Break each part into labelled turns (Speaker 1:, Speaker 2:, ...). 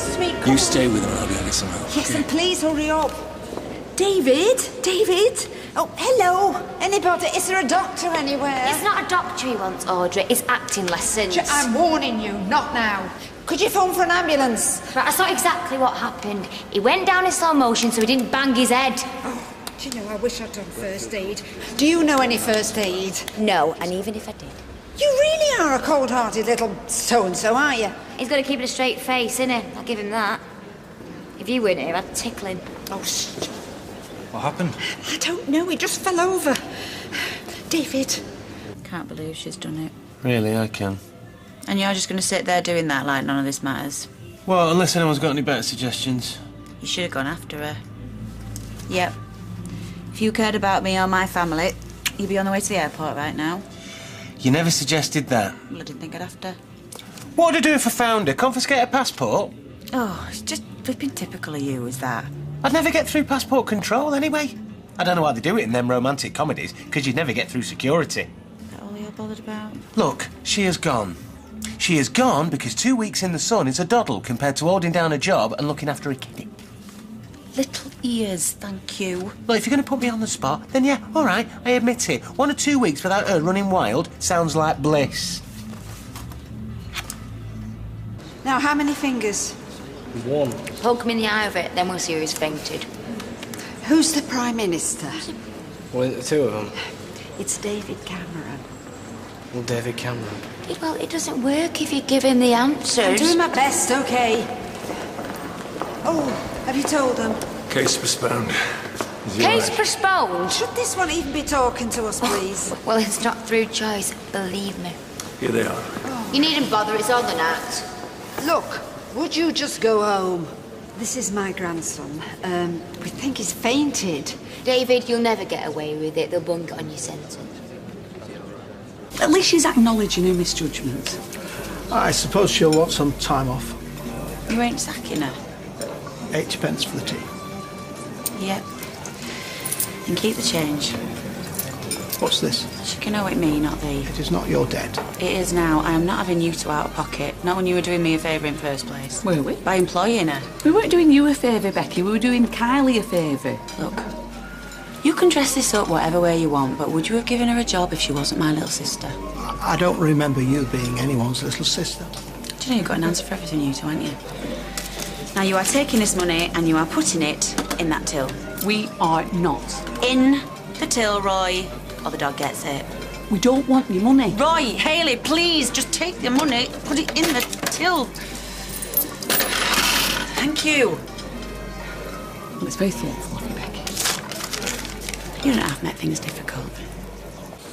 Speaker 1: nice to meet you.
Speaker 2: You stay with her, I'll go get some help.
Speaker 1: Yes,
Speaker 2: okay?
Speaker 1: and please hurry up. David? David? Oh, hello. Anybody? Is there a doctor anywhere?
Speaker 3: It's not a doctor he wants, Audrey. It's acting lessons.
Speaker 1: I'm warning you, not now. Could you phone for an ambulance?
Speaker 3: Right, that's not exactly what happened. He went down in slow motion so he didn't bang his head.
Speaker 1: Oh, do you know, I wish I'd done first aid. Do you know any first aid?
Speaker 3: No, and even if I did...
Speaker 1: You really are a cold-hearted little so-and-so, aren't you?
Speaker 3: He's got to keep it a straight face, innit? I'll give him that. If you weren't here, I'd tickle him.
Speaker 1: Oh, stop.
Speaker 2: What happened?
Speaker 1: I don't know, he just fell over. David.
Speaker 4: Can't believe she's done it.
Speaker 2: Really, I can.
Speaker 4: And you're just going to sit there doing that like none of this matters?
Speaker 2: Well, unless anyone's got any better suggestions.
Speaker 4: You should have gone after her. Yep. If you cared about me or my family, you'd be on the way to the airport right now.
Speaker 2: You never suggested that.
Speaker 4: Well, I didn't think I'd have to.
Speaker 2: What would I do if I found her? Confiscate her passport?
Speaker 4: Oh, it's just flipping typical of you, is that?
Speaker 2: I'd never get through passport control anyway. I don't know why they do it in them romantic comedies, because you'd never get through security.
Speaker 4: Is that all you're bothered about?
Speaker 2: Look, she has gone. She has gone because 2 weeks in the sun is a doddle compared to holding down a job and looking after a kiddie.
Speaker 4: Little ears, thank you.
Speaker 2: Well, if you're going to put me on the spot, then yeah, all right, I admit it. 1 or 2 weeks without her running wild sounds like bliss.
Speaker 1: Now, how many fingers?
Speaker 5: 1.
Speaker 3: Poke him in the eye of it, then we'll see who's fainted.
Speaker 1: Who's the Prime Minister?
Speaker 5: Well, the 2 of them.
Speaker 1: It's David Cameron.
Speaker 5: Well, David Cameron.
Speaker 3: Well, it doesn't work if you give him the answers.
Speaker 1: I'm doing my best, OK. Oh, have you told them?
Speaker 2: Case postponed.
Speaker 3: Case postponed?
Speaker 1: Should this one even be talking to us, please?
Speaker 3: Well, it's not through choice, believe me.
Speaker 2: Here they are.
Speaker 3: You needn't bother, it's on the net.
Speaker 1: Look, would you just go home? This is my grandson. We think he's fainted.
Speaker 3: David, you'll never get away with it. They'll bunk it on your sentence.
Speaker 6: At least she's acknowledging her misjudgment.
Speaker 7: I suppose she'll want some time off.
Speaker 4: You ain't sacking her?
Speaker 7: 80 pence for the tea.
Speaker 4: Yep. And keep the change.
Speaker 7: What's this?
Speaker 4: She can owe it me, not thee.
Speaker 7: It is not your debt.
Speaker 4: It is now. I am not having you two out of pocket. Not when you were doing me a favour in first place.
Speaker 6: Were we?
Speaker 4: By employing her.
Speaker 6: We weren't doing you a favour, Becky. We were doing Kylie a favour.
Speaker 4: Look, you can dress this up whatever way you want, but would you have given her a job if she wasn't my little sister?
Speaker 7: I don't remember you being anyone's little sister.
Speaker 4: Do you know you've got an answer for everything, you two, haven't you? Now, you are taking this money and you are putting it in that till.
Speaker 6: We are not.
Speaker 4: In the till, Roy, or the dog gets it.
Speaker 6: We don't want your money.
Speaker 4: Roy, Hayley, please, just take the money, put it in the till. Thank you.
Speaker 6: Well, it's very thoughtful of you, Becky.
Speaker 4: You don't have to make things difficult.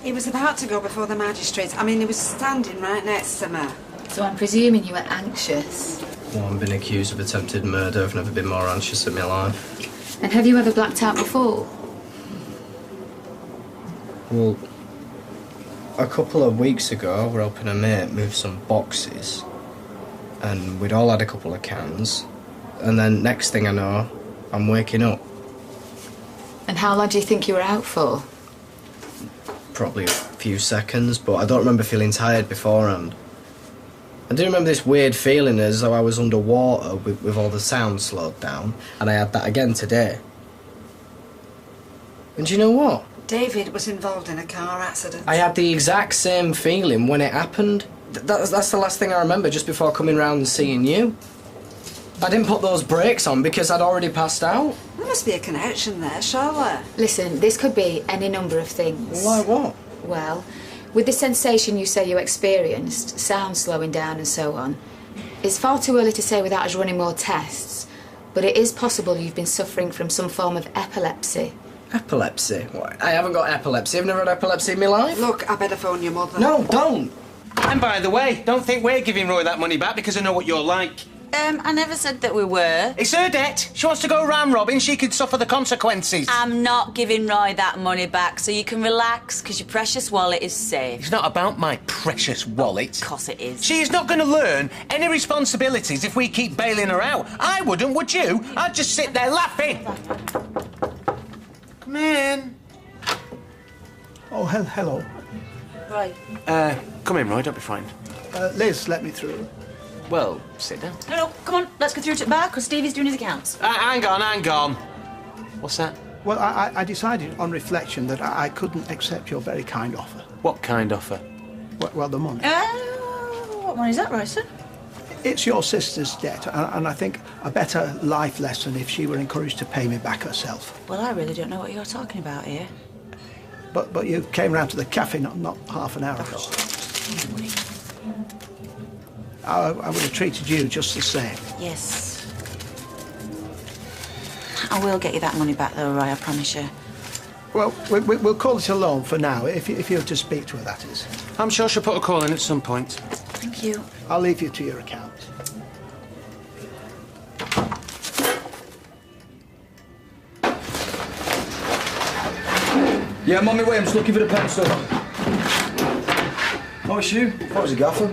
Speaker 1: He was about to go before the magistrates. I mean, he was standing right next to me.
Speaker 8: So I'm presuming you were anxious.
Speaker 5: Well, I've been accused of attempted murder. I've never been more anxious in my life.
Speaker 8: And have you ever blacked out before?
Speaker 5: Well, a couple of weeks ago, we're helping a mate move some boxes. And we'd all had a couple of cans. And then next thing I know, I'm waking up.
Speaker 8: And how long do you think you were out for?
Speaker 5: Probably a few seconds, but I don't remember feeling tired beforehand. I do remember this weird feeling as though I was underwater with all the sound slowed down, and I had that again today. And do you know what?
Speaker 1: David was involved in a car accident.
Speaker 5: I had the exact same feeling when it happened. That's the last thing I remember just before coming round and seeing you. I didn't put those brakes on because I'd already passed out.
Speaker 1: There must be a connection there, surely.
Speaker 8: Listen, this could be any number of things.
Speaker 5: Why what?
Speaker 8: Well, with the sensation you say you experienced, sound slowing down and so on, it's far too early to say without us running more tests, but it is possible you've been suffering from some form of epilepsy.
Speaker 5: Epilepsy? What? I haven't got epilepsy. I've never had epilepsy in my life.
Speaker 1: Look, I better phone your mother.
Speaker 5: No, don't.
Speaker 2: And by the way, don't think we're giving Roy that money back because I know what you're like.
Speaker 4: I never said that we were.
Speaker 2: It's her debt. She wants to go round robbing. She could suffer the consequences.
Speaker 4: I'm not giving Roy that money back, so you can relax, because your precious wallet is safe.
Speaker 2: It's not about my precious wallet.
Speaker 4: Of course it is.
Speaker 2: She is not going to learn any responsibilities if we keep bailing her out. I wouldn't, would you? I'd just sit there laughing. Come in.
Speaker 7: Oh, hello.
Speaker 4: Roy.
Speaker 2: Come in, Roy. Don't be frightened.
Speaker 7: Liz, let me through.
Speaker 2: Well, sit down.
Speaker 4: No, come on, let's go through to the bar, because Stevie's doing his accounts.
Speaker 2: Hang on. What's that?
Speaker 7: Well, I decided on reflection that I couldn't accept your very kind offer.
Speaker 2: What kind offer?
Speaker 7: Well, the money.
Speaker 4: What money's that, Royston?
Speaker 7: It's your sister's debt, and I think a better life lesson if she were encouraged to pay me back herself.
Speaker 4: Well, I really don't know what you're talking about here.
Speaker 7: But you came round to the cafe not half an hour ago. I would have treated you just the same.
Speaker 4: Yes. I will get you that money back, though, Roy, I promise you.
Speaker 7: Well, we'll call it a loan for now, if you're to speak to her, that is.
Speaker 2: I'm sure she'll put a call in at some point.
Speaker 4: Thank you.
Speaker 7: I'll leave you to your account.
Speaker 9: Yeah, I'm on my way. I'm just looking for the pencil. Oh, it's you? What was a gaffer?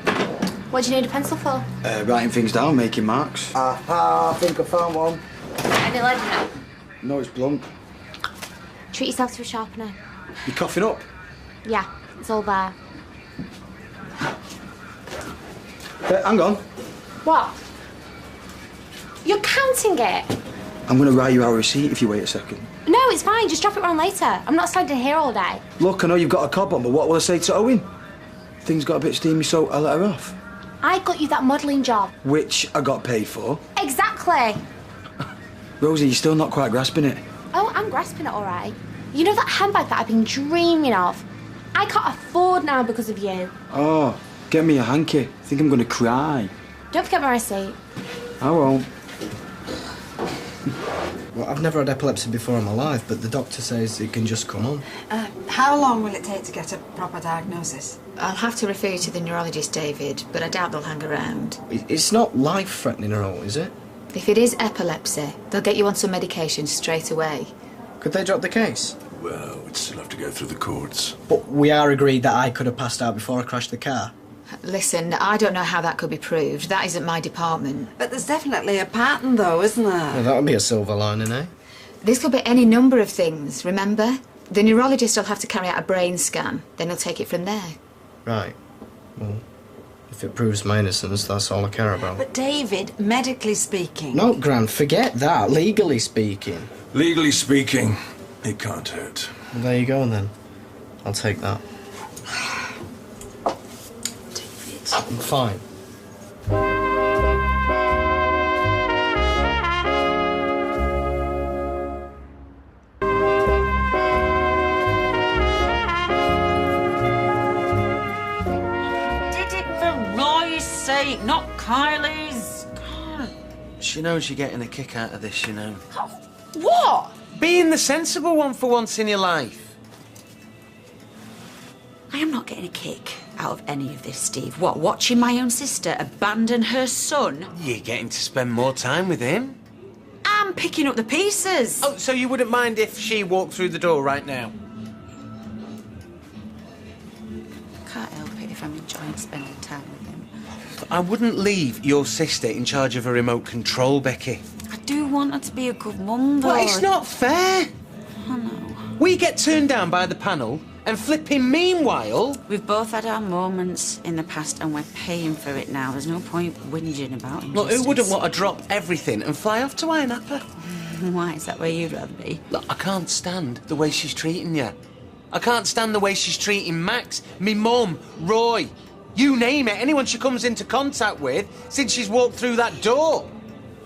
Speaker 3: What do you need a pencil for?
Speaker 9: Writing things down, making marks.
Speaker 7: Aha, I think I found one.
Speaker 3: Any lead in it?
Speaker 9: No, it's blunt.
Speaker 3: Treat yourself to a sharpener.
Speaker 9: You coughing up?
Speaker 3: Yeah, it's all there.
Speaker 9: Hang on.
Speaker 3: What? You're counting it?
Speaker 9: I'm going to write you out a receipt if you wait a second.
Speaker 3: No, it's fine. Just drop it round later. I'm not standing here all day.
Speaker 9: Look, I know you've got a cob on, but what will I say to Owen? Things got a bit steamy, so I let her off.
Speaker 3: I got you that modelling job.
Speaker 9: Which I got paid for.
Speaker 3: Exactly.
Speaker 9: Rosie, you're still not quite grasping it.
Speaker 3: Oh, I'm grasping it all right. You know that handbag that I've been dreaming of? I can't afford now because of you.
Speaker 9: Oh, get me a hanky. I think I'm going to cry.
Speaker 3: Don't forget my receipt.
Speaker 9: I won't.
Speaker 5: Well, I've never had epilepsy before in my life, but the doctor says it can just come on.
Speaker 1: How long will it take to get a proper diagnosis?
Speaker 8: I'll have to refer you to the neurologist, David, but I doubt they'll hang around.
Speaker 5: It's not life-threatening at all, is it?
Speaker 8: If it is epilepsy, they'll get you on some medication straight away.
Speaker 5: Could they drop the case?
Speaker 10: Well, we'd still have to go through the courts.
Speaker 5: But we are agreed that I could have passed out before I crashed the car.
Speaker 8: Listen, I don't know how that could be proved. That isn't my department.
Speaker 1: But there's definitely a pattern, though, isn't there?
Speaker 5: Well, that would be a silver lining, eh?
Speaker 8: This could be any number of things, remember? The neurologist will have to carry out a brain scan, then he'll take it from there.
Speaker 5: Right. Well, if it proves my innocence, that's all I care about.
Speaker 1: But David, medically speaking...
Speaker 5: No, Gran, forget that. Legally speaking.
Speaker 10: Legally speaking, it can't hurt.
Speaker 5: Well, there you go, then. I'll take that.
Speaker 8: David.
Speaker 5: I'm fine.
Speaker 4: Sake, not Kylie's. God.
Speaker 2: She knows you're getting a kick out of this, you know.
Speaker 4: What?
Speaker 2: Being the sensible one for once in your life.
Speaker 4: I am not getting a kick out of any of this, Steve. What, watching my own sister abandon her son?
Speaker 2: You're getting to spend more time with him.
Speaker 4: I'm picking up the pieces.
Speaker 2: Oh, so you wouldn't mind if she walked through the door right now?
Speaker 4: Can't help it if I'm enjoying spending time with him.
Speaker 2: I wouldn't leave your sister in charge of a remote control, Becky.
Speaker 4: I do want her to be a good mum, though.
Speaker 2: Well, it's not fair.
Speaker 4: I know.
Speaker 2: We get turned down by the panel, and flipping meanwhile...
Speaker 4: We've both had our moments in the past, and we're paying for it now. There's no point whinging about it.
Speaker 2: Well, who wouldn't want to drop everything and fly off to Iron Apple?
Speaker 4: Why? Is that where you'd rather be?
Speaker 2: Look, I can't stand the way she's treating you. I can't stand the way she's treating Max, me mum, Roy. You name it, anyone she comes into contact with since she's walked through that door.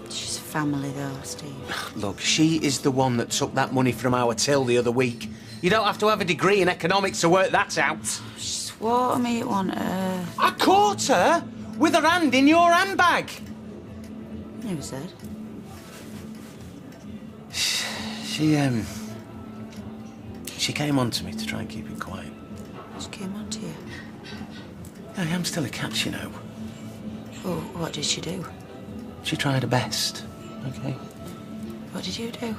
Speaker 4: She's family, though, Steve.
Speaker 2: Look, she is the one that took that money from our till the other week. You don't have to have a degree in economics to work that out.
Speaker 4: She swore to me it wasn't her.
Speaker 2: I caught her with her hand in your handbag.
Speaker 4: Who said?
Speaker 2: She came on to me to try and keep it quiet.
Speaker 4: She came on to you.
Speaker 2: I am still a catch, you know.
Speaker 4: Oh, what did she do?
Speaker 2: She tried her best, OK?
Speaker 4: What did you do?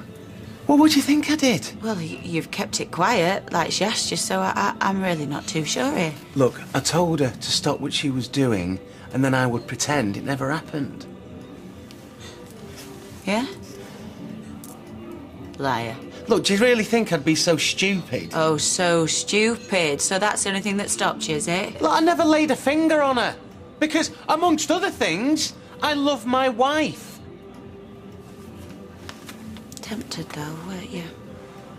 Speaker 2: Well, what do you think I did?
Speaker 4: Well, you've kept it quiet, like she asked you, so I'm really not too sure here.
Speaker 2: Look, I told her to stop what she was doing, and then I would pretend it never happened.
Speaker 4: Yeah? Liar.
Speaker 2: Look, do you really think I'd be so stupid?
Speaker 4: Oh, so stupid. So that's the only thing that stopped you, is it?
Speaker 2: Look, I never laid a finger on her. Because, amongst other things, I love my wife.
Speaker 4: Tempted, though, weren't you?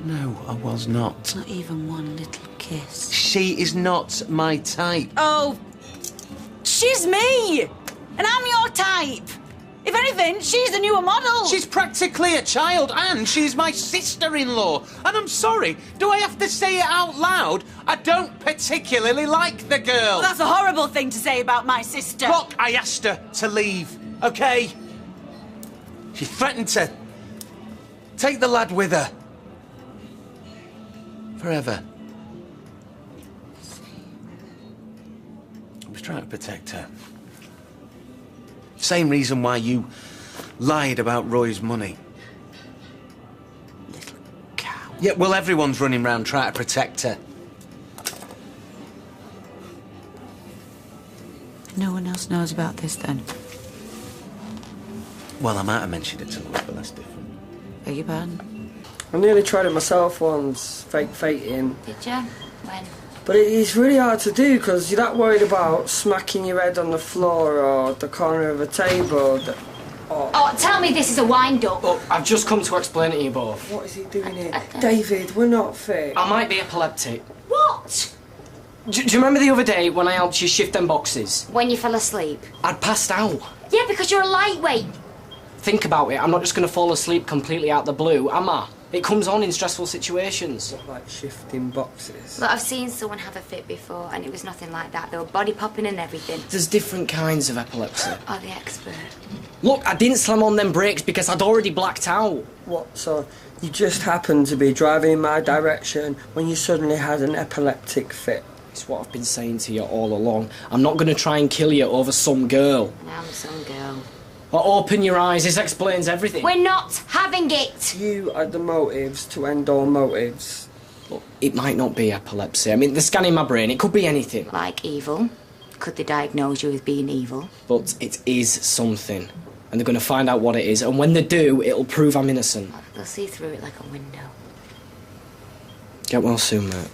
Speaker 2: No, I was not.
Speaker 4: Not even one little kiss.
Speaker 2: She is not my type.
Speaker 4: Oh, she's me! And I'm your type! If anything, she's the newer model!
Speaker 2: She's practically a child, and she's my sister-in-law. And I'm sorry, do I have to say it out loud? I don't particularly like the girl.
Speaker 4: Well, that's a horrible thing to say about my sister.
Speaker 2: Look, I asked her to leave, okay? She threatened to take the lad with her. Forever. I was trying to protect her. Same reason why you lied about Roy's money.
Speaker 4: Little cow.
Speaker 2: Yeah, well, everyone's running round trying to protect her.
Speaker 4: No one else knows about this, then?
Speaker 2: Well, I might have mentioned it to Lloyd, but that's different.
Speaker 4: Beg your pardon?
Speaker 11: I nearly tried it myself once, fake fating.
Speaker 8: Did you? When?
Speaker 11: But it's really hard to do because you're that worried about smacking your head on the floor or the corner of a table.
Speaker 8: Oh, tell me this is a wind-up.
Speaker 11: Look, I've just come to explain it to you both. What is he doing here? David, we're not fit. I might be epileptic.
Speaker 8: What?
Speaker 11: Do you remember the other day when I helped you shift them boxes?
Speaker 8: When you fell asleep.
Speaker 11: I'd passed out.
Speaker 8: Yeah, because you're a lightweight.
Speaker 11: Think about it, I'm not just going to fall asleep completely out the blue, am I? It comes on in stressful situations. What, like shifting boxes?
Speaker 8: Look, I've seen someone have a fit before, and it was nothing like that. They were body popping and everything.
Speaker 11: There's different kinds of epilepsy.
Speaker 8: Oh, the expert.
Speaker 11: Look, I didn't slam on them brakes because I'd already blacked out.
Speaker 12: What, so you just happened to be driving in my direction when you suddenly had an epileptic fit?
Speaker 11: It's what I've been saying to you all along. I'm not going to try and kill you over some girl.
Speaker 8: I'm some girl.
Speaker 11: Well, open your eyes, this explains everything.
Speaker 8: We're not having it!
Speaker 12: You had the motives to end all motives.
Speaker 11: Look, it might not be epilepsy. I mean, they're scanning my brain, it could be anything.
Speaker 8: Like evil? Could they diagnose you as being evil?
Speaker 11: But it is something. And they're going to find out what it is, and when they do, it'll prove I'm innocent.
Speaker 8: They'll see through it like a window.
Speaker 11: Get well soon, mate.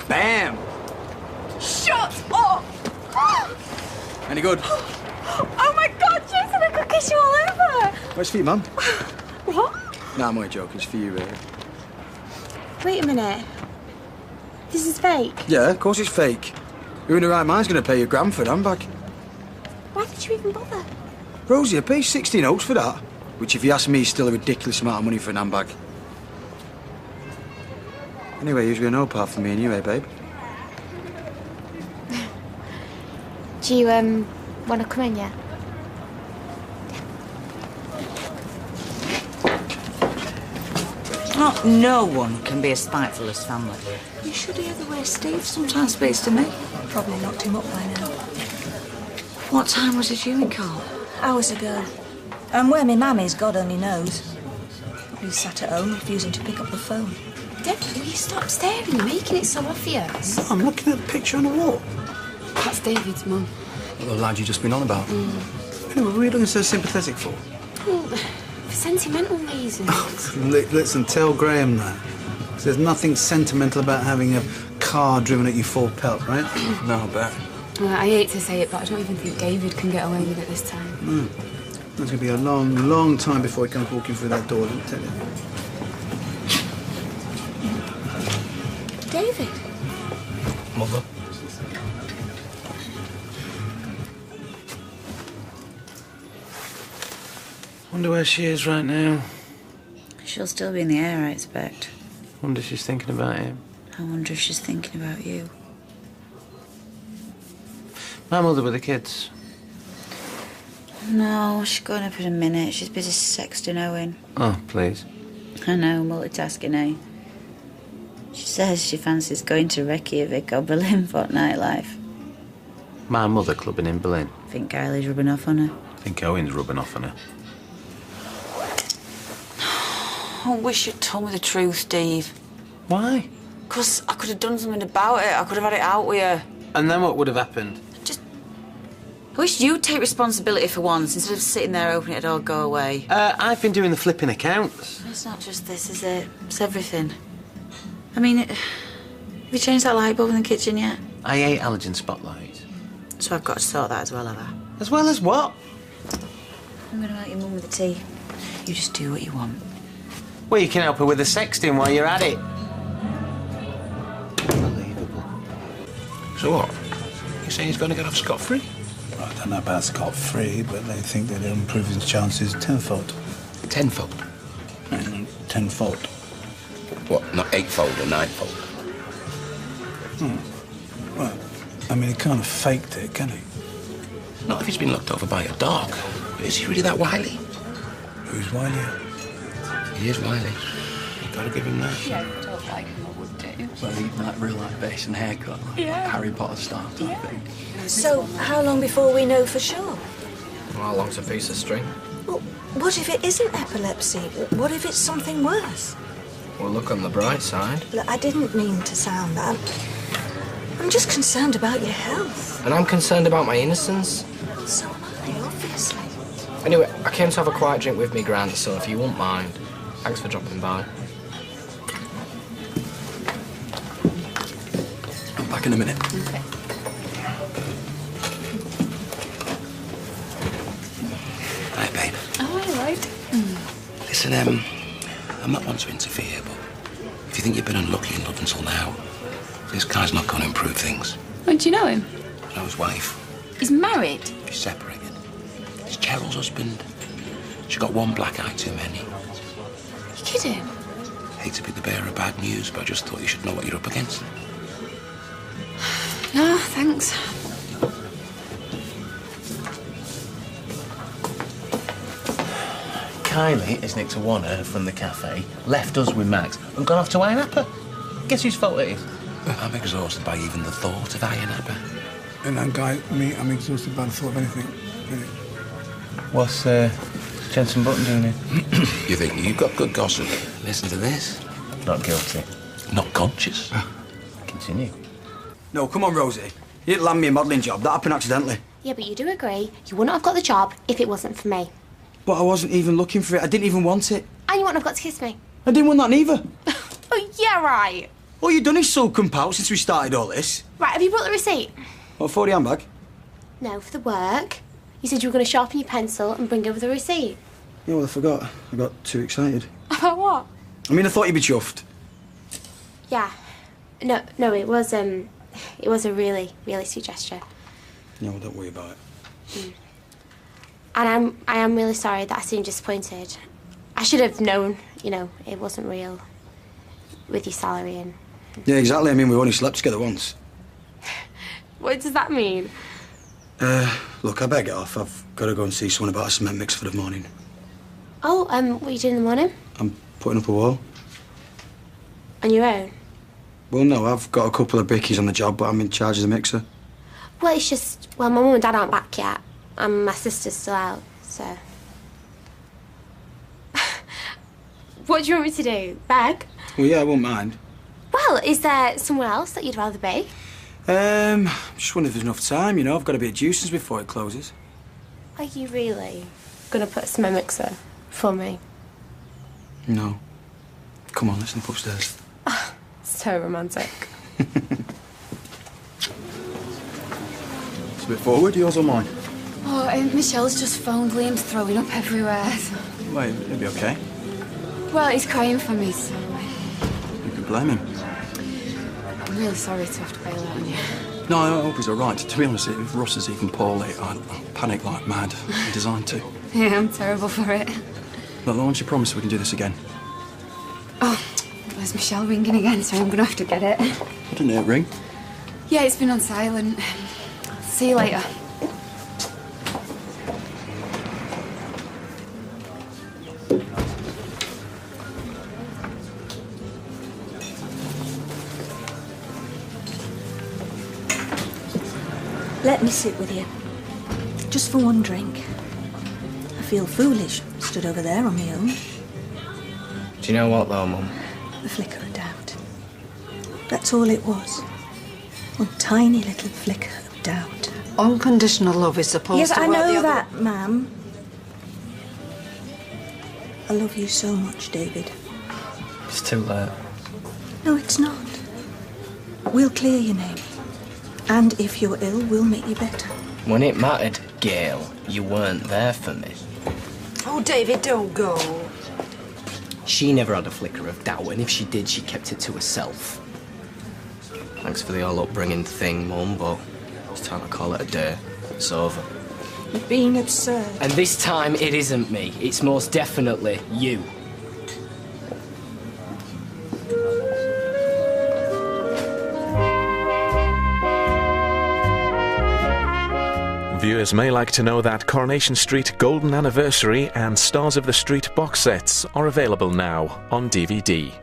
Speaker 9: Bam!
Speaker 3: Shut up!
Speaker 9: Any good?
Speaker 3: Oh my god, Jason, I could kiss you all over!
Speaker 9: Where's for you, Mum?
Speaker 3: What?
Speaker 9: Nah, I'm only joking. It's for you, really.
Speaker 3: Wait a minute. This is fake.
Speaker 9: Yeah, of course it's fake. Who in the right mind's going to pay your grand for an handbag?
Speaker 3: Why did you even bother?
Speaker 9: Rosie, I paid 16 oaks for that. Which, if you ask me, is still a ridiculous amount of money for an handbag. Anyway, who's going to know apart from me and you, eh, babe?
Speaker 3: Do you, want to come in, yeah?
Speaker 4: Not no one can be as spiteful as family. You should hear the way Steve sometimes speaks to me.
Speaker 13: Probably knocked him up by now.
Speaker 4: What time was it you and Carl?
Speaker 13: Hours ago. And where my mum is, God only knows. Probably sat at home refusing to pick up the phone.
Speaker 1: David, will you stop staring? You're making it so obvious.
Speaker 7: I'm looking at the picture on the wall.
Speaker 1: That's David's mum.
Speaker 9: The lad you just been on about.
Speaker 7: Anyway, what are you looking so sympathetic for?
Speaker 1: For sentimental reasons.
Speaker 7: Listen, tell Graham that. 'Cause there's nothing sentimental about having a car driven at you full pelt, right?
Speaker 9: No, I bet.
Speaker 1: I hate to say it, but I don't even think David can get away with it this time.
Speaker 7: It's going to be a long, long time before he comes walking through that door, let me tell you.
Speaker 1: David?
Speaker 9: Mother.
Speaker 2: Wonder where she is right now.
Speaker 4: She'll still be in the air, I expect.
Speaker 2: Wonder if she's thinking about him.
Speaker 4: I wonder if she's thinking about you.
Speaker 2: My mother with the kids.
Speaker 4: No, she's going up in a minute. She's busy sexting Owen.
Speaker 2: Oh, please.
Speaker 4: I know, multitasking, eh? She says she fancies going to Reykjavik or Berlin for nightlife.
Speaker 2: My mother clubbing in Berlin.
Speaker 4: I think Kylie's rubbing off on her.
Speaker 2: I think Owen's rubbing off on her.
Speaker 4: I wish you'd told me the truth, Steve.
Speaker 2: Why?
Speaker 4: Because I could have done something about it. I could have had it out with you.
Speaker 2: And then what would have happened?
Speaker 4: I wish you'd take responsibility for once instead of sitting there hoping it'd all go away.
Speaker 2: I've been doing the flipping accounts.
Speaker 4: It's not just this, is it? It's everything. I mean, have you changed that light bulb in the kitchen yet?
Speaker 2: I hate halogen spotlights.
Speaker 4: So I've got to sort that as well, have I?
Speaker 2: As well as what?
Speaker 4: I'm going to help your mum with the tea. You just do what you want.
Speaker 2: Well, you can help her with the sexting while you're at it. Unbelievable.
Speaker 10: So what? You saying he's going to get off scot-free?
Speaker 14: I don't know about scot-free, but they think that it'll improve his chances tenfold.
Speaker 15: Tenfold?
Speaker 14: Tenfold.
Speaker 15: What, not eightfold or ninefold?
Speaker 14: Well, I mean, he kind of faked it, can he?
Speaker 15: Not if he's been looked over by a dog. Is he really that wily?
Speaker 14: Who's wily?
Speaker 15: He is wily. You've got to give him that.
Speaker 6: Yeah, I don't like him, I would do. Well, even like real life base and haircut, like Harry Potter style type thing.
Speaker 13: So, how long before we know for sure?
Speaker 5: Well, how long's a piece of string?
Speaker 13: Well, what if it isn't epilepsy? What if it's something worse?
Speaker 5: Well, look on the bright side.
Speaker 13: Look, I didn't mean to sound that. I'm just concerned about your health.
Speaker 5: And I'm concerned about my innocence.
Speaker 13: So am I, obviously.
Speaker 5: Anyway, I came to have a quiet drink with me, Grant, so if you won't mind, thanks for dropping by.
Speaker 9: I'm back in a minute.
Speaker 6: Okay.
Speaker 15: Hi, babe.
Speaker 6: Oh, all right.
Speaker 15: Listen, I'm not one to interfere, but if you think you've been unlucky in love until now, this guy's not going to improve things.
Speaker 6: Oh, do you know him?
Speaker 15: I know his wife.
Speaker 6: He's married.
Speaker 15: She's separated. It's Cheryl's husband. She got one black eye too many.
Speaker 6: You kidding?
Speaker 15: Hate to be the bearer of bad news, but I just thought you should know what you're up against.
Speaker 6: No, thanks.
Speaker 2: Kylie has nicked a wanner from the cafe, left us with Max, and gone off to Iron Apple. Guess whose fault it is?
Speaker 15: I'm exhausted by even the thought of Iron Apple.
Speaker 14: And that guy, me, I'm exhausted by the thought of anything. Really.
Speaker 2: What's Jensen Button doing here?
Speaker 15: You think you've got good gossip? Listen to this.
Speaker 2: Not guilty.
Speaker 15: Not conscious.
Speaker 2: Continue.
Speaker 9: No, come on, Rosie. You didn't land me a modelling job. That happened accidentally.
Speaker 3: Yeah, but you do agree you wouldn't have got the job if it wasn't for me.
Speaker 9: But I wasn't even looking for it. I didn't even want it.
Speaker 3: And you wouldn't have got to kiss me.
Speaker 9: I didn't want that neither.
Speaker 3: Oh, yeah, right.
Speaker 9: All you've done is sulk and pout since we started all this.
Speaker 3: Right, have you brought the receipt?
Speaker 9: What, for the handbag?
Speaker 3: No, for the work. You said you were going to sharpen your pencil and bring over the receipt.
Speaker 9: Yeah, well, I forgot. I got too excited.
Speaker 3: About what?
Speaker 9: I mean, I thought you'd be chuffed.
Speaker 3: Yeah. No, it was a really, really sweet gesture.
Speaker 9: Yeah, well, don't worry about it.
Speaker 3: And I am really sorry that I seemed disappointed. I should have known, it wasn't real with your salary and...
Speaker 9: Yeah, exactly. I mean, we've only slept together once.
Speaker 3: What does that mean?
Speaker 9: Look, I better get off. I've got to go and see someone about a cement mix for the morning.
Speaker 3: Oh, what are you doing in the morning?
Speaker 9: I'm putting up a wall.
Speaker 3: On your own?
Speaker 9: Well, no, I've got a couple of brickies on the job, but I'm in charge of the mixer.
Speaker 3: Well, it's just, my mum and dad aren't back yet, and my sister's still out, so... What do you want me to do? Beg?
Speaker 9: Well, yeah, I won't mind.
Speaker 3: Well, is there somewhere else that you'd rather be?
Speaker 9: Just wondering if there's enough time, I've got to be at Juice's before it closes.
Speaker 3: Are you really going to put a cement mixer for me?
Speaker 9: No. Come on, let's nip upstairs.
Speaker 3: So romantic.
Speaker 9: It's a bit forward, yours or mine?
Speaker 6: Oh, Michelle's just phoned. Liam's throwing up everywhere.
Speaker 9: Wait, he'll be okay.
Speaker 6: Well, he's crying for me, so...
Speaker 9: You could blame him.
Speaker 6: I'm really sorry to have to bail out on you.
Speaker 9: No, I hope he's all right. To be honest, if Russ is even poorly, I'll panic like mad. I'm designed to.
Speaker 6: Yeah, I'm terrible for it.
Speaker 9: Look, why don't you promise we can do this again?
Speaker 6: Oh, there's Michelle ringing again, so I'm going to have to get it.
Speaker 9: I didn't hear it ring.
Speaker 6: Yeah, it's been on silent. See you later.
Speaker 13: Let me sit with you. Just for one drink. I feel foolish, stood over there on my own.
Speaker 5: Do you know what, though, Mum?
Speaker 13: A flicker of doubt. That's all it was. One tiny little flicker of doubt.
Speaker 1: Unconditional love is supposed
Speaker 13: Yes,
Speaker 1: to
Speaker 13: I
Speaker 1: work
Speaker 13: know
Speaker 1: the other-
Speaker 13: that, ma'am. I love you so much, David.
Speaker 5: It's too late.
Speaker 13: No, it's not. We'll clear your name. And if you're ill, we'll make you better.
Speaker 5: When it mattered, Gail, you weren't there for me.
Speaker 1: Oh, David, don't go.
Speaker 11: She never had a flicker of doubt, and if she did, she kept it to herself.
Speaker 5: Thanks for the whole upbringing thing, Mum, but it's time to call it a day. It's over.
Speaker 13: You're being absurd.
Speaker 11: And this time, it isn't me. It's most definitely you.
Speaker 16: Viewers may like to know that Coronation Street Golden Anniversary and Stars of the Street box sets are available now on DVD.